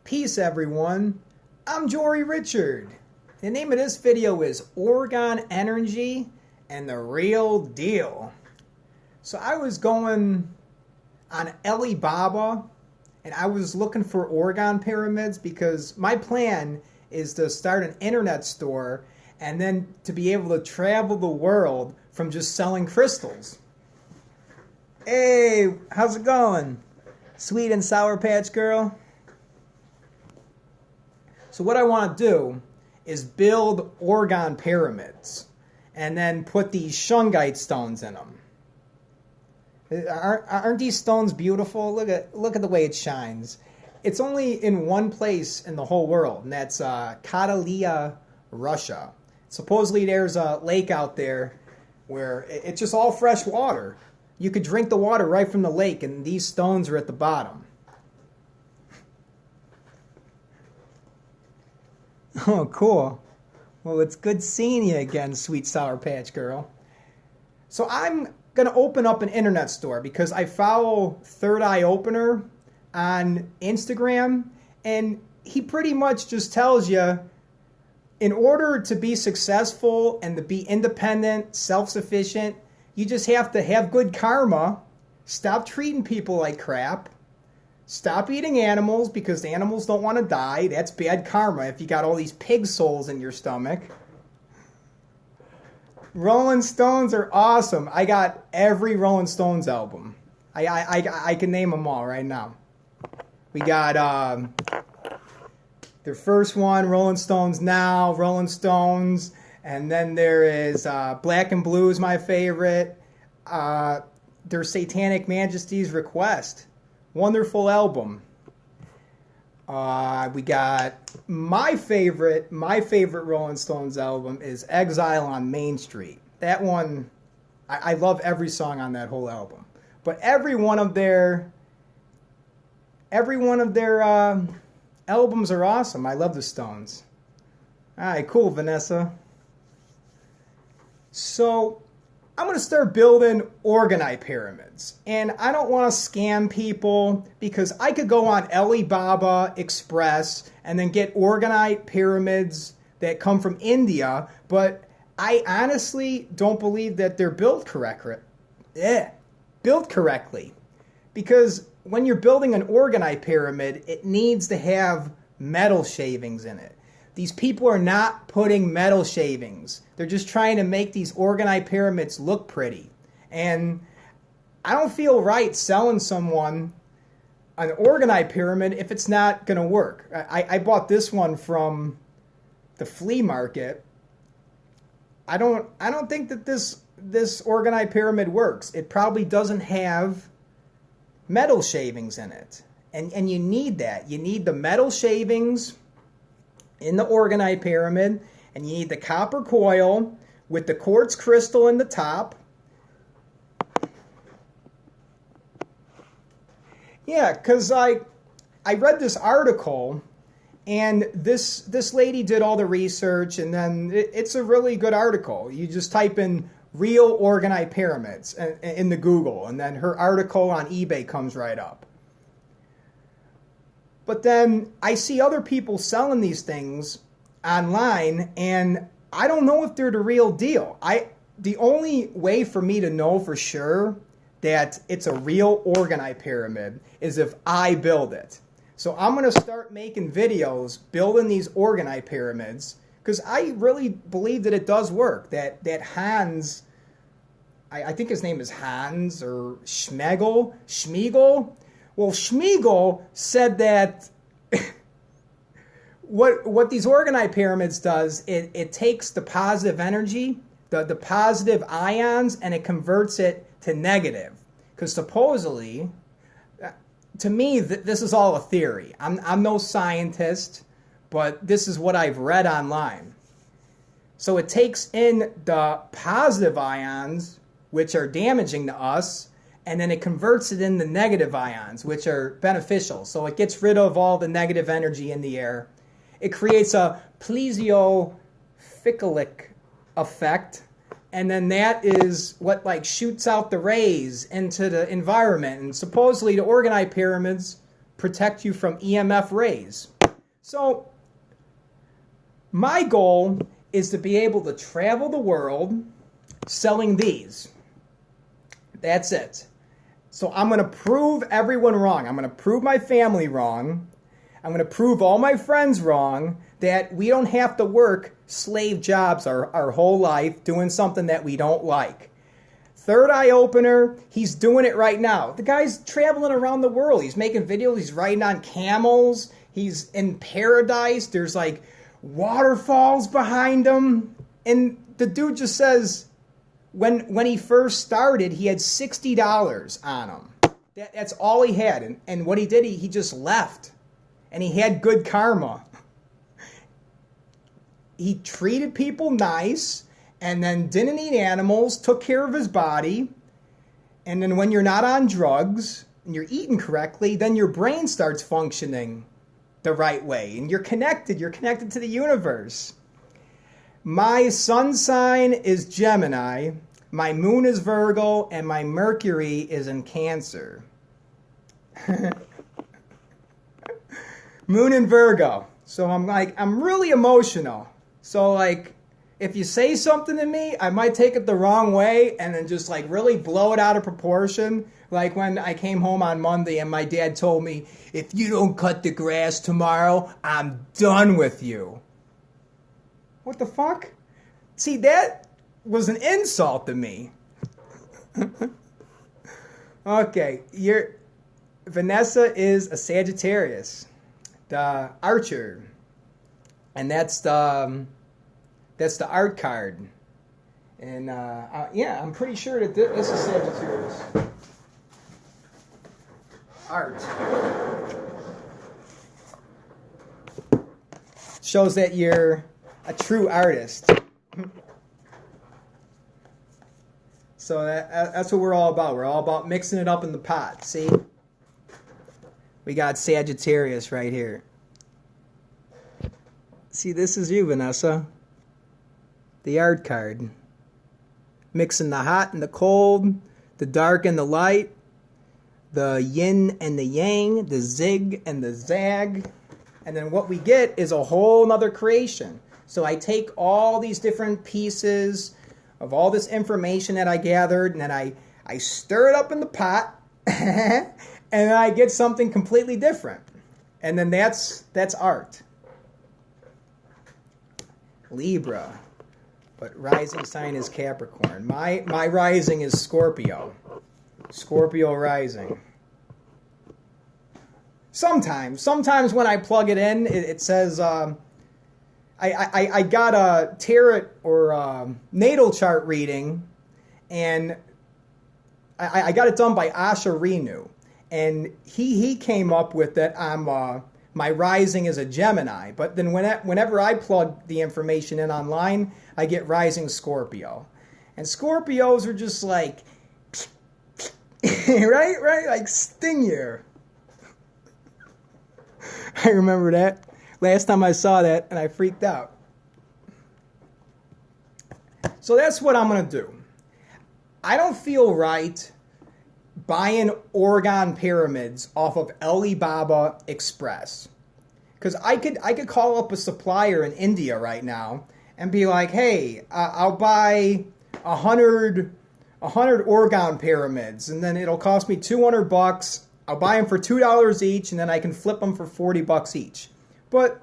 Peace, everyone. I'm Jory Richard. The name of this video is Orgone Energy and the Real Deal. So I was going on Alibaba and I was looking for orgone pyramids because my plan is to start an internet store and then to be able to travel the world from just selling crystals. Hey, how's it going? Sweet and Sour Patch Girl? So what I want to do is build orgone pyramids and then put these shungite stones in them. Aren't these stones beautiful? Look at the way it shines. It's only in one place in the whole world, and that's Catalina, Russia. Supposedly there's a lake out there where it's just all fresh water. You could drink the water right from the lake, and these stones are at the bottom. Oh, cool. Well, it's good seeing you again, Sweet Sour Patch Girl. So I'm going to open up an internet store because I follow Third Eye Opener on Instagram, and he pretty much just tells you in order to be successful and to be independent, self-sufficient, you just have to have good karma, stop treating people like crap, stop eating animals because the animals don't want to die. That's bad karma if you got all these pig souls in your stomach. Rolling Stones are awesome. I got every Rolling Stones album. I can name them all right now. We got their first one, Rolling Stones Now, Rolling Stones, and then there is Black and Blue is my favorite. Their Satanic Majesty's Request. Wonderful album. We got my favorite Rolling Stones album is Exile on Main Street. That one, I love every song on that whole album. But every one of their albums are awesome. I love the Stones. All right, cool, Vanessa. So I'm going to start building orgonite pyramids. And I don't want to scam people because I could go on Alibaba Express and then get orgonite pyramids that come from India, but I honestly don't believe that they're built correctly. Because when you're building an orgonite pyramid, it needs to have metal shavings in it. These people are not putting metal shavings. They're just trying to make these orgonite pyramids look pretty. And I don't feel right selling someone an orgonite pyramid if it's not going to work. I bought this one from the flea market. I don't think that this orgonite pyramid works. It probably doesn't have metal shavings in it. And you need that. You need the metal shavings in the orgonite pyramid, and you need the copper coil with the quartz crystal in the top. Yeah, because I read this article, and this lady did all the research, and then it's a really good article. You just type in real orgonite pyramids in the Google, and then her article on eBay comes right up. But then I see other people selling these things online, and I don't know if they're the real deal. The only way for me to know for sure that it's a real orgonite pyramid is if I build it. So I'm going to start making videos building these orgonite pyramids because I really believe that it does work. That Hans, I think his name is Hans or Schmegil. Well, Schmegil said that what these orgonite pyramids does, it takes the positive energy, the positive ions, and it converts it to negative. Because supposedly, to me, this is all a theory. I'm no scientist, but this is what I've read online. So it takes in the positive ions, which are damaging to us, and then it converts it into negative ions, which are beneficial. So it gets rid of all the negative energy in the air. It creates a plesiophilic effect, and then that is what shoots out the rays into the environment. And supposedly the orgonite pyramids protect you from EMF rays. So my goal is to be able to travel the world selling these. That's it. So I'm going to prove everyone wrong. I'm going to prove my family wrong. I'm going to prove all my friends wrong, that we don't have to work slave jobs our whole life doing something that we don't like. Third eye opener, he's doing it right now. The guy's traveling around the world. He's making videos. He's riding on camels. He's in paradise. There's like waterfalls behind him. And the dude just says, when he first started, he had $60 on him. That's all he had. And what he did, he just left. And he had good karma. He treated people nice, and then didn't eat animals, took care of his body. And then when you're not on drugs and you're eating correctly, then your brain starts functioning the right way. And you're connected to the universe. My sun sign is Gemini, my moon is Virgo, and my Mercury is in Cancer. Moon in Virgo. So I'm really emotional. So like, if you say something to me, I might take it the wrong way and then just like really blow it out of proportion. Like when I came home on Monday and my dad told me, if you don't cut the grass tomorrow, I'm done with you. What the fuck? See, that was an insult to me. Okay, Vanessa is a Sagittarius, the Archer, and that's the art card. And yeah, I'm pretty sure that this is Sagittarius. Art shows that you're a true artist. So that's what we're all about. We're all about mixing it up in the pot. See? We got Sagittarius right here. See, this is you, Vanessa. The art card. Mixing the hot and the cold, the dark and the light, the yin and the yang, the zig and the zag. And then what we get is a whole nother creation. So I take all these different pieces of all this information that I gathered, and then I stir it up in the pot, and then I get something completely different. And then that's art. Libra. But rising sign is Capricorn. My rising is Scorpio. Scorpio rising. Sometimes when I plug it in, it says, I got a tarot or natal chart reading, and I got it done by Asha Renu. And he came up with that my rising is a Gemini. But then whenever I plug the information in online, I get rising Scorpio. And Scorpios are just like, right? Like sting you. I remember that. Last time I saw that, and I freaked out. So that's what I'm going to do. I don't feel right buying orgone pyramids off of Alibaba Express. Because I could call up a supplier in India right now and be like, hey, I'll buy 100 orgone pyramids, and then it'll cost me $200. I'll buy them for $2 each, and then I can flip them for $40 each. But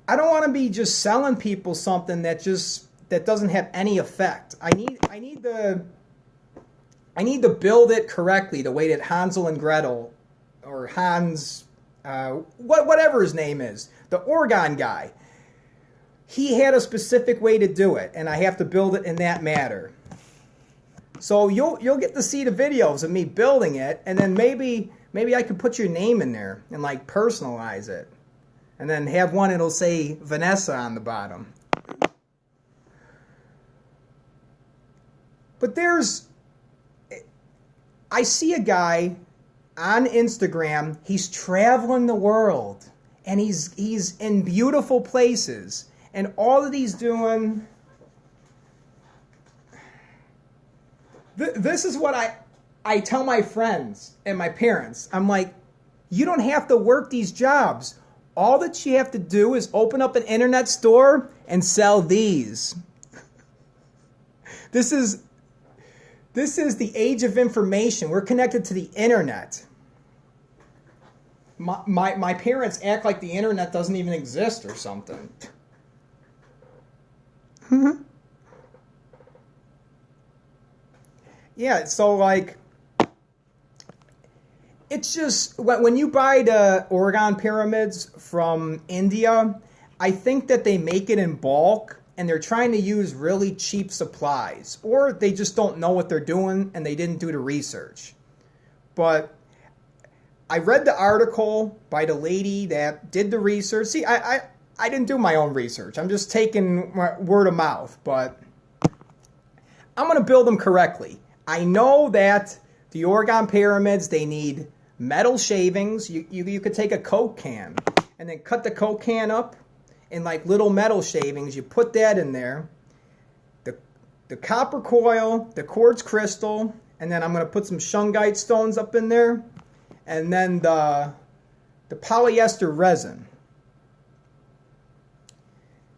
I don't want to be just selling people something that doesn't have any effect. I need to build it correctly, the way that Hansel and Gretel, or Hans, whatever his name is, the orgone guy, he had a specific way to do it, and I have to build it in that manner. So you'll get to see the videos of me building it, and then maybe I could put your name in there and like personalize it. And then have one, it'll say Vanessa on the bottom. But I see a guy on Instagram, he's traveling the world. And he's in beautiful places. And all that he's doing, this is what I tell my friends and my parents. I'm like, you don't have to work these jobs. All that you have to do is open up an internet store and sell these. This is the age of information. We're connected to the internet. My parents act like the internet doesn't even exist or something. Yeah, so like, it's just, when you buy the orgone pyramids from India, I think that they make it in bulk and they're trying to use really cheap supplies. Or they just don't know what they're doing and they didn't do the research. But I read the article by the lady that did the research. See, I didn't do my own research. I'm just taking word of mouth. But I'm going to build them correctly. I know that the orgone pyramids, they need metal shavings. You could take a Coke can and then cut the Coke can up in like little metal shavings. You put that in there. The copper coil, the quartz crystal, and then I'm going to put some shungite stones up in there. And then the polyester resin.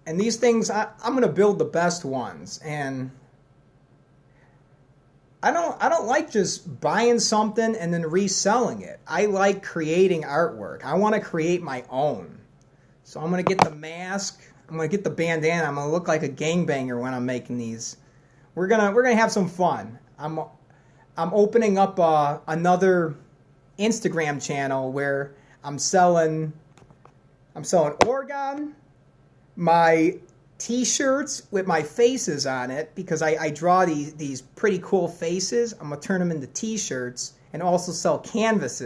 And these things, I'm going to build the best ones. And I don't like just buying something and then reselling it. I like creating artwork. I want to create my own. So I'm going to get the mask. I'm going to get the bandana. I'm going to look like a gangbanger when I'm making these. We're gonna have some fun. I'm opening up another Instagram channel where I'm selling orgone, my t-shirts with my faces on it, because I draw these pretty cool faces. I'm going to turn them into t-shirts and also sell canvas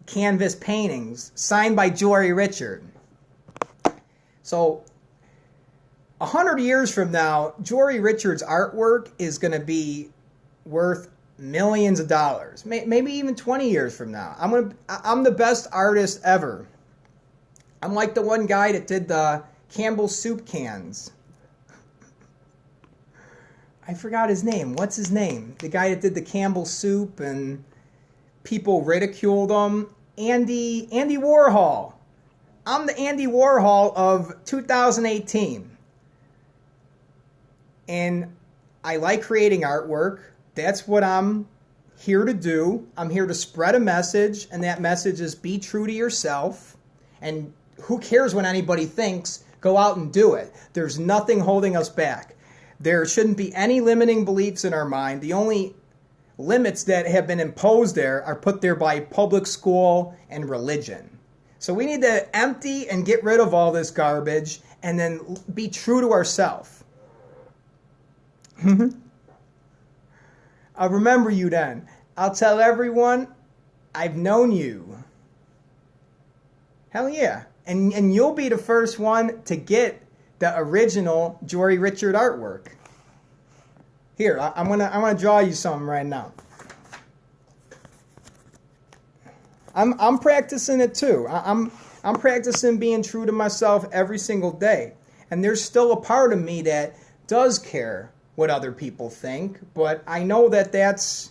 paintings signed by Jory Richard. So 100 years from now, Jory Richard's artwork is going to be worth millions of dollars. Maybe even 20 years from now. I'm the best artist ever. I'm like the one guy that did the Campbell's soup cans. I forgot his name. What's his name? The guy that did the Campbell's soup and people ridiculed him. Andy Warhol. I'm the Andy Warhol of 2018. And I like creating artwork. That's what I'm here to do. I'm here to spread a message, and that message is be true to yourself. And who cares what anybody thinks? Go out and do it. There's nothing holding us back. There shouldn't be any limiting beliefs in our mind. The only limits that have been imposed there are put there by public school and religion. So we need to empty and get rid of all this garbage and then be true to ourselves. I'll remember you then. I'll tell everyone I've known you. Hell yeah. And you'll be the first one to get the original Jory Richard artwork. Here, I'm gonna draw you something right now. I'm practicing it too. I'm practicing being true to myself every single day. And there's still a part of me that does care what other people think, but I know that that's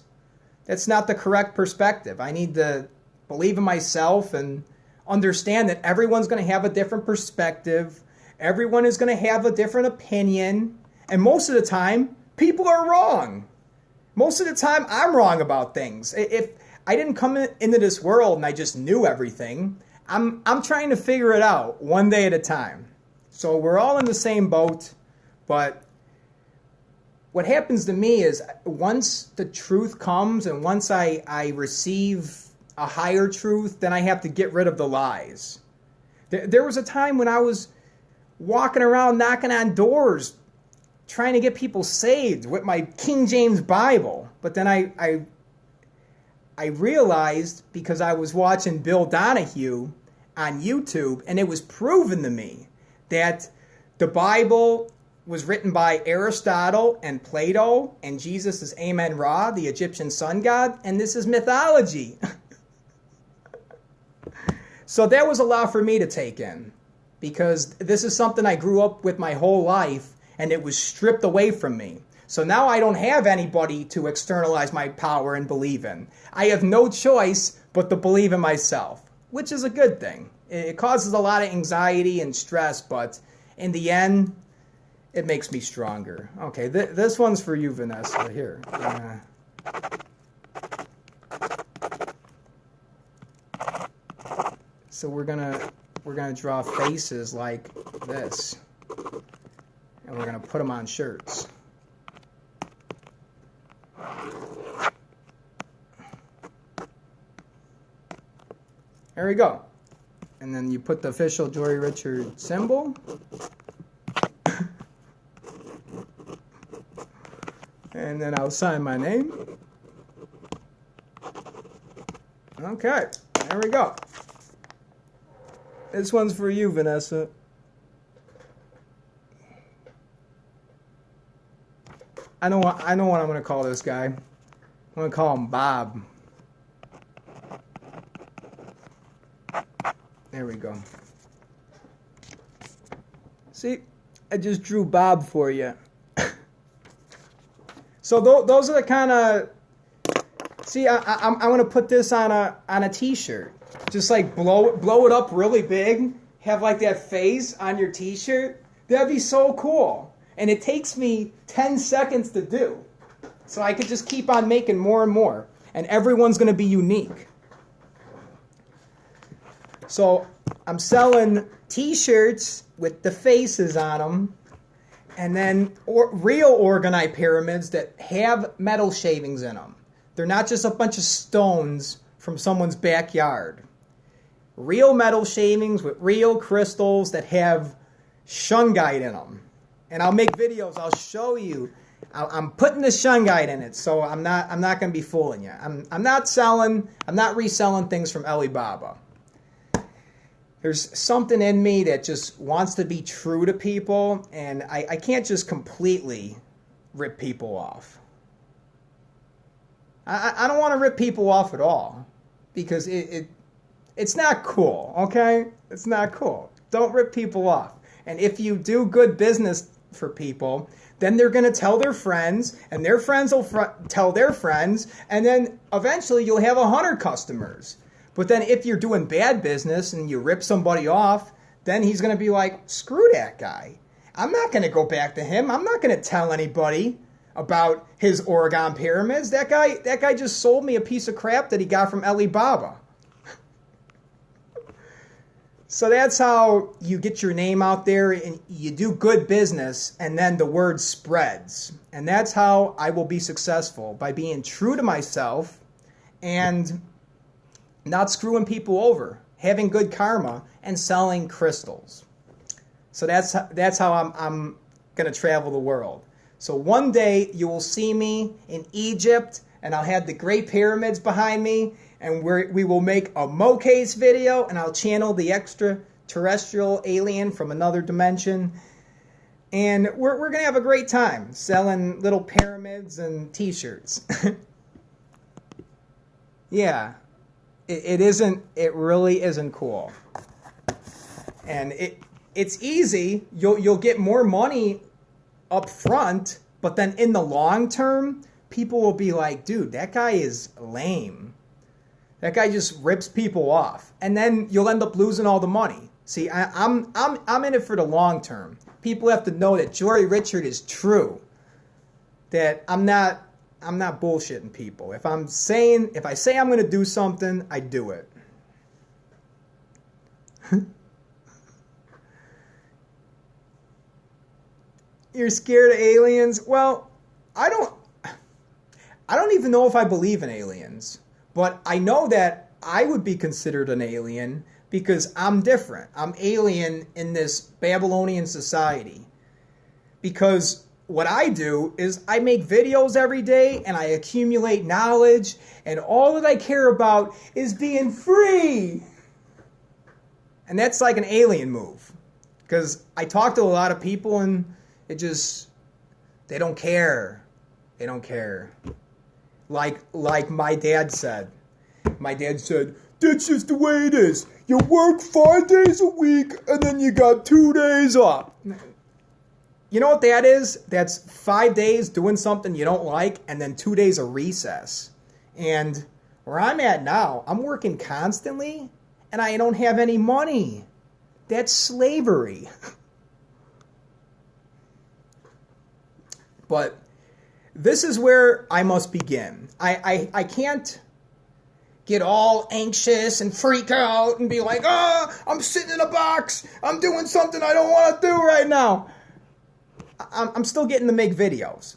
not the correct perspective. I need to believe in myself and understand that everyone's going to have a different perspective. Everyone is going to have a different opinion. And most of the time, people are wrong. Most of the time, I'm wrong about things. If I didn't come into this world and I just knew everything, I'm trying to figure it out one day at a time. So we're all in the same boat. But what happens to me is once the truth comes and once I receive a higher truth, then I have to get rid of the lies. There was a time when I was walking around knocking on doors trying to get people saved with my King James Bible. But then I realized, because I was watching Bill Donahue on YouTube, and it was proven to me that the Bible was written by Aristotle and Plato, and Jesus is Amen-Ra, the Egyptian sun god, and this is mythology. So that was a lot for me to take in, because this is something I grew up with my whole life, and it was stripped away from me. So now I don't have anybody to externalize my power and believe in. I have no choice but to believe in myself, which is a good thing. It causes a lot of anxiety and stress, but in the end, it makes me stronger. Okay, this one's for you, Vanessa. Here. So we're gonna draw faces like this, and we're gonna put them on shirts. There we go. And then you put the official Jory Richard symbol. And then I'll sign my name. Okay, there we go. This one's for you, Vanessa. I know what I'm going to call this guy. I'm going to call him Bob. There we go. See, I just drew Bob for you. So those are the kind of. See, I'm gonna put this on a T-shirt. Just like blow it up really big. Have like that face on your T-shirt. That'd be so cool. And it takes me 10 seconds to do. So I could just keep on making more and more. And everyone's gonna be unique. So I'm selling T-shirts with the faces on them. And then real orgone pyramids that have metal shavings in them. They're not just a bunch of stones from someone's backyard. Real metal shavings with real crystals that have shungite in them. And I'll make videos. I'll show you. I'm putting the shungite in it, so I'm not going to be fooling you. I'm not reselling things from Alibaba. There's something in me that just wants to be true to people, and I can't just completely rip people off. I don't want to rip people off at all, because it's not cool, okay? It's not cool. Don't rip people off. And if you do good business for people, then they're going to tell their friends, and their friends will tell their friends, and then eventually you'll have 100 customers. But then if you're doing bad business and you rip somebody off, then he's going to be like, screw that guy. I'm not going to go back to him. I'm not going to tell anybody about his orgone pyramids. That guy just sold me a piece of crap that he got from Alibaba. So that's how you get your name out there and you do good business, and then the word spreads. And that's how I will be successful, by being true to myself and not screwing people over, having good karma, and selling crystals. So that's how I'm going to travel the world. So one day you will see me in Egypt, and I'll have the Great Pyramids behind me, and we will make a Mo-case video, and I'll channel the extraterrestrial alien from another dimension. And we're going to have a great time selling little pyramids and T-shirts. Yeah. It really isn't cool. And it's easy. You'll get more money up front, but then in the long term, people will be like, dude, that guy is lame. That guy just rips people off. And then you'll end up losing all the money. See, I'm in it for the long term. People have to know that Jory Richard is true. That I'm not bullshitting people. If I say I'm going to do something, I do it. You're scared of aliens? Well, I don't even know if I believe in aliens, but I know that I would be considered an alien because I'm different. I'm alien in this Babylonian society. Because what I do is I make videos every day and I accumulate knowledge, and all that I care about is being free. And that's like an alien move. Because I talk to a lot of people and they don't care. They don't care. Like my dad said. My dad said, that's just the way it is. You work 5 days a week and then you got 2 days off. You know what that is? That's 5 days doing something you don't like and then 2 days of recess. And where I'm at now, I'm working constantly and I don't have any money. That's slavery. But this is where I must begin. I can't get all anxious and freak out and be like, oh, I'm sitting in a box. I'm doing something I don't want to do right now. I'm still getting to make videos.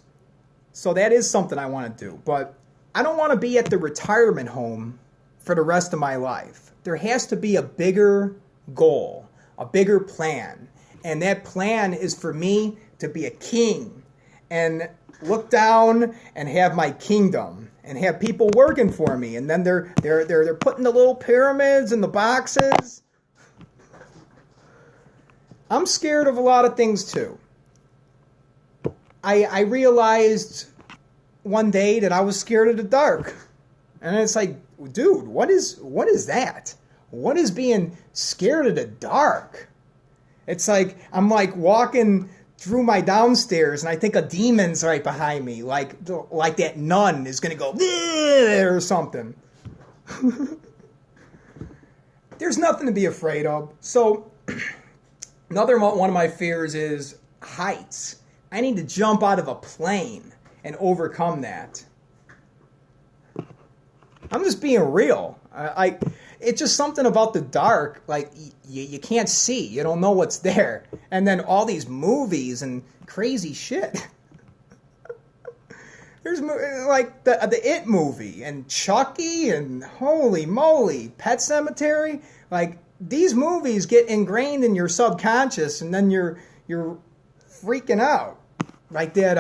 So that is something I want to do. But I don't want to be at the retirement home for the rest of my life. There has to be a bigger goal, a bigger plan. And that plan is for me to be a king and look down and have my kingdom and have people working for me. And then they're putting the little pyramids in the boxes. I'm scared of a lot of things too. I realized one day that I was scared of the dark. And it's like, dude, what is that? What is being scared of the dark? It's like I'm like walking through my downstairs and I think a demon's right behind me, like that nun is gonna go or something. There's nothing to be afraid of. So another one of my fears is heights. I need to jump out of a plane and overcome that. I'm just being real. It's just something about the dark. Like, you can't see. You don't know what's there. And then all these movies and crazy shit. There's like the It movie and Chucky and holy moly, Pet Sematary. Like, these movies get ingrained in your subconscious and then you're freaking out. Like that,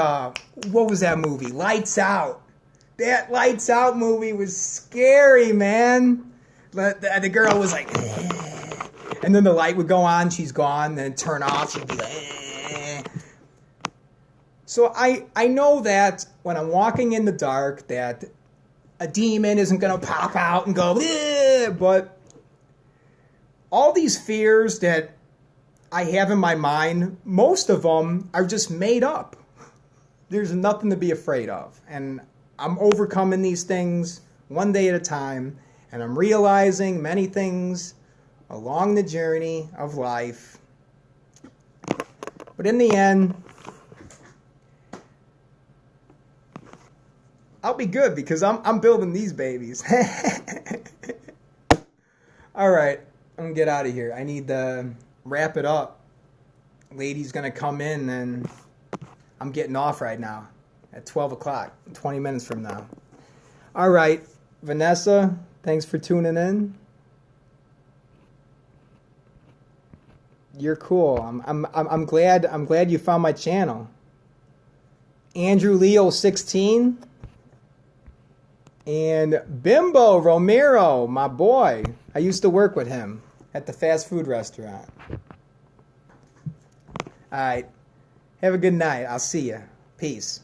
what was that movie? Lights Out. That Lights Out movie was scary, man. The girl was like, and then the light would go on, she's gone, then it'd turn off, she'd be like, So I know that when I'm walking in the dark that a demon isn't going to pop out and go, but all these fears that I have in my mind, most of them are just made up. There's nothing to be afraid of. And I'm overcoming these things one day at a time. And I'm realizing many things along the journey of life. But in the end, I'll be good because I'm building these babies. All right, I'm going to get out of here. I need to wrap it up. Lady's going to come in and I'm getting off right now at 12 o'clock, 20 minutes from now. All right, Vanessa, thanks for tuning in. You're cool. I'm glad you found my channel. Andrew Leo 16 and Bimbo Romero, my boy. I used to work with him at the fast food restaurant. All right. Have a good night. I'll see you. Peace.